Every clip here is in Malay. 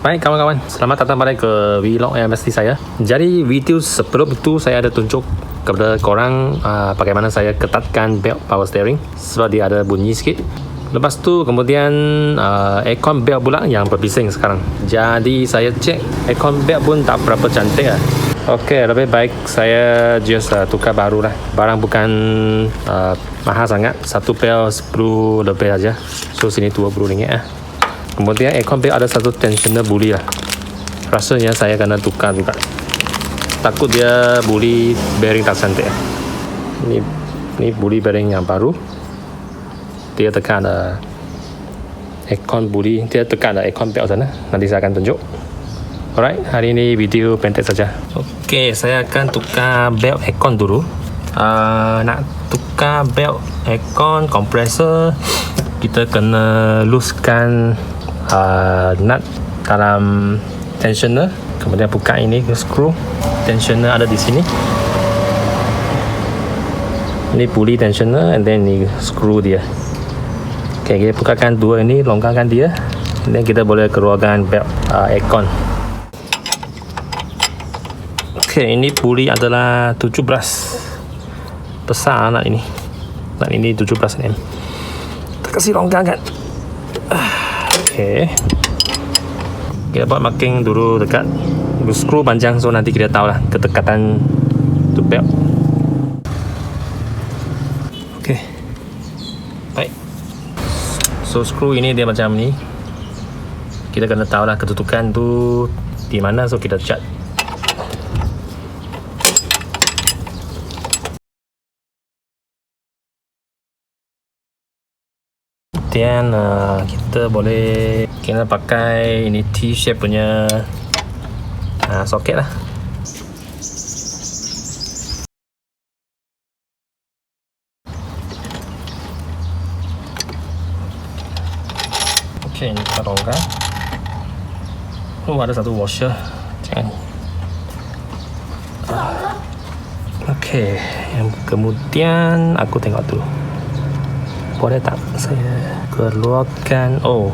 Baik kawan-kawan, selamat datang balik ke vlog MST saya. Jadi video sebelum itu saya ada tunjuk kepada korang bagaimana saya ketatkan belt power steering sebab dia ada bunyi sikit. Lepas tu kemudian aircon belt pula yang berbising sekarang. Jadi saya cek aircon belt pun tak berapa cantik lah. Okey, lebih baik saya just tukar baru lah. Barang bukan mahal sangat. Satu belt 10 lebih aja. So sini RM20 lah. Kemudian aircon belt ada satu tensioner buli lah. Rasanya saya kena tukar juga. Takut dia buli bearing tak cantik. Ni buli bearing yang baru. Dia tekan ada aircon buli. Dia tekan ada aircon belt sana. Nanti saya akan tunjuk. Alright, hari ini video pendek saja. Okey, saya akan tukar belt aircon dulu. Nak tukar belt aircon kompresor, kita kena loosekan nut dalam tensioner. Kemudian buka ini ke screw. Tensioner ada di sini. Ini pulley tensioner and then ni screw dia. Okay, kita bukakan dua ini, longgarkan dia. Dan kita boleh keluarkan belt aircon. Okay, ini pulley adalah 17. Besar nut ini. Nut ini 17 mm. Kita kasih longgarkan. Okay. Kita buat marking dulu dekat skru panjang, so nanti kita tahu lah ketekatan tu belt. Okay. Baik. So skru ini dia macam ni. Kita kena tahu lah kedudukan tu di mana, so kita cat. Dan kita boleh pakai ini T-shape punya soket lah. Okay, ini kita longgar. Ada satu washer. Jangan. Okay, yang kemudian aku tengok dulu. Boleh tak saya keluarkan? Oh,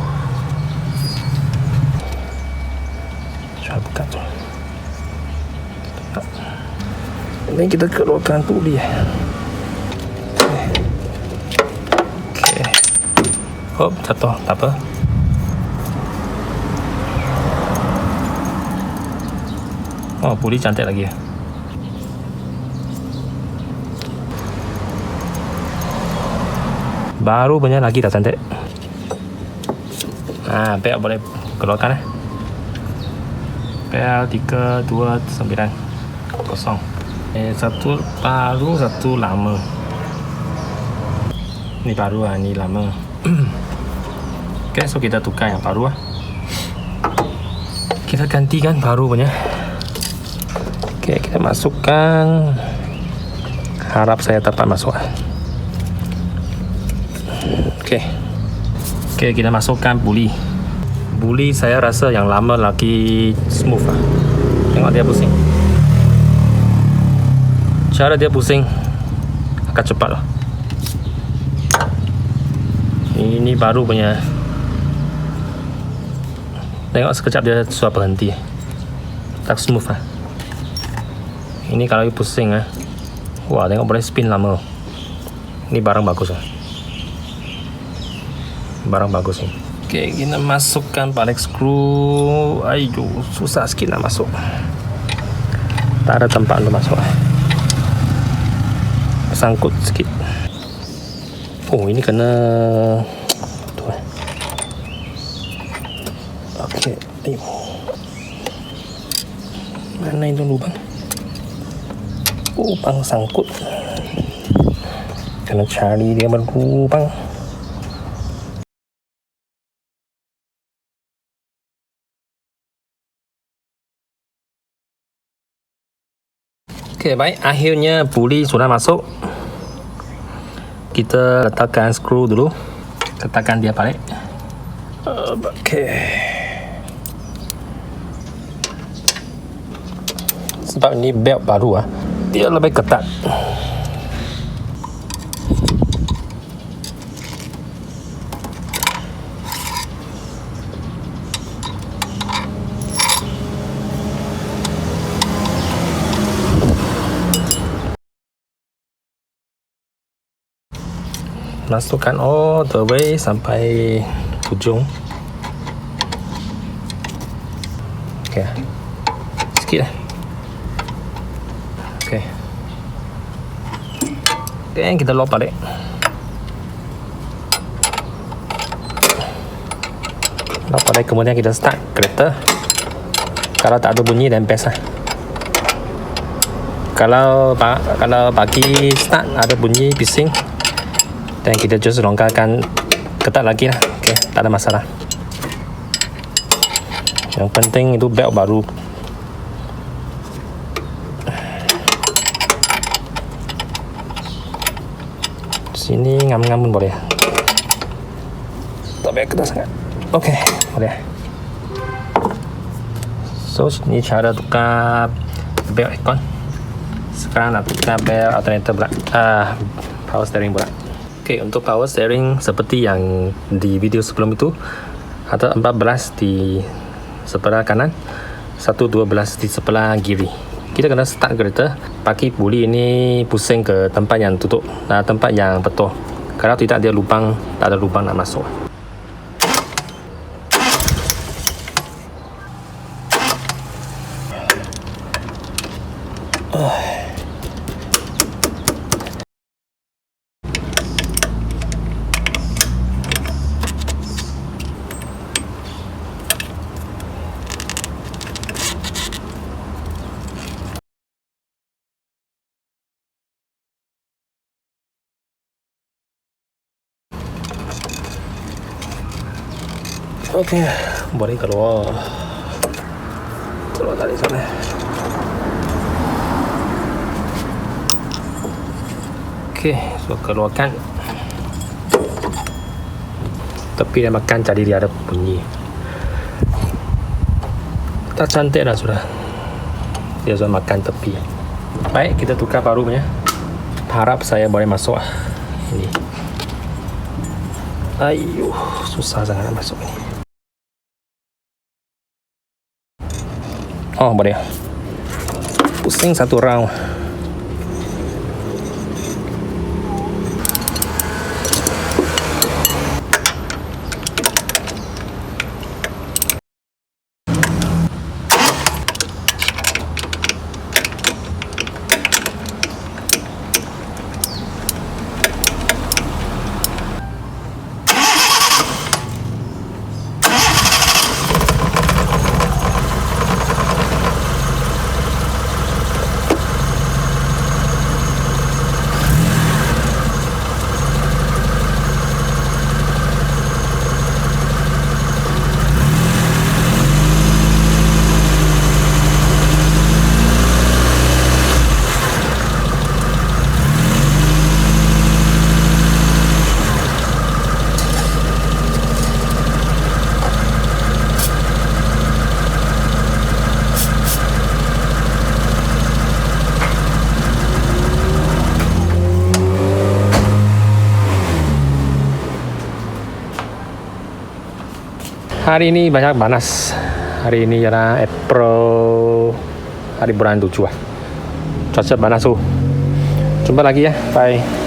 saya buka tu. Ini kita keluarkan puli. Okay. Hop, jatuh, tak apa. Oh, puli cantik lagi. Baru punya lagi tak cantik. Belt boleh keluarkan lah. Belt 3290. Satu baru, satu lama. Ni baru lah, ni lama. Okay, so kita tukar yang baru lah. Kita gantikan baru punya. Okay, kita masukkan. Harap saya dapat masuk lah. Okay, kita masukkan buli. Buli saya rasa yang lama lagi smooth lah. Tengok dia pusing. Cara dia pusing akan cepat lah. Ini baru punya. Tengok sekejap dia sudah berhenti. Tak smooth lah. Ini kalau pusing lah. Wah, tengok boleh spin lama. Ini barang bagus lah. Barang bagus ni. Okay, kita masukkan balik skru. Aduh, susah sikit nak masuk. Tak ada tempat untuk masuk. Sangkut sikit. Oh, ini kena tu. Okay, mana itu lubang? Lubang sangkut. Kena cari dia berlubang. Okay, baik. Akhirnya puli sudah masuk. Kita letakkan skru dulu. Letakkan dia balik. Okay. Sebab ini belt baru lah, dia lebih ketat. masukkan all the way sampai ujung. Okey, sikit lah. Okey. Dan kita lock balik. Lock balik, kemudian kita start kereta. Kalau tak ada bunyi dan best lah. Kalau pagi start ada bunyi bising, dan kita just longgarkan ketat lagi lah. Okey, tak ada masalah. Yang penting itu belt baru. Sini ngam-ngam pun boleh. Tak payah ketat sangat. Okey, boleh. So, ini cara tukar belt aircon. Sekarang nak tukar belt alternator pula. Power steering pula. Okey, untuk power steering seperti yang di video sebelum itu, ada 14 di sebelah kanan, 12 di sebelah kiri. Kita kena start kereta, pakai puli ini pusing ke tempat yang tutup, tempat yang betul. Kalau tidak dia lubang, tak ada lubang nak masuk. Okey, boleh keluar dari sana. Okey, so keluarkan. Tepi dia makan, jadi dia ada bunyi. Tak cantik dah sudah. Dia sudah makan tepi. Baik, kita tukar baru punya. Harap saya boleh masuk ini. Ayuh, susah sangat nak masuk ini. Oh, boleh. Pusing satu round. Hari ini banyak panas. Hari ini ialah April, hari bulan 7 lah. Cuaca panas tu. Jumpa lagi ya. Bye.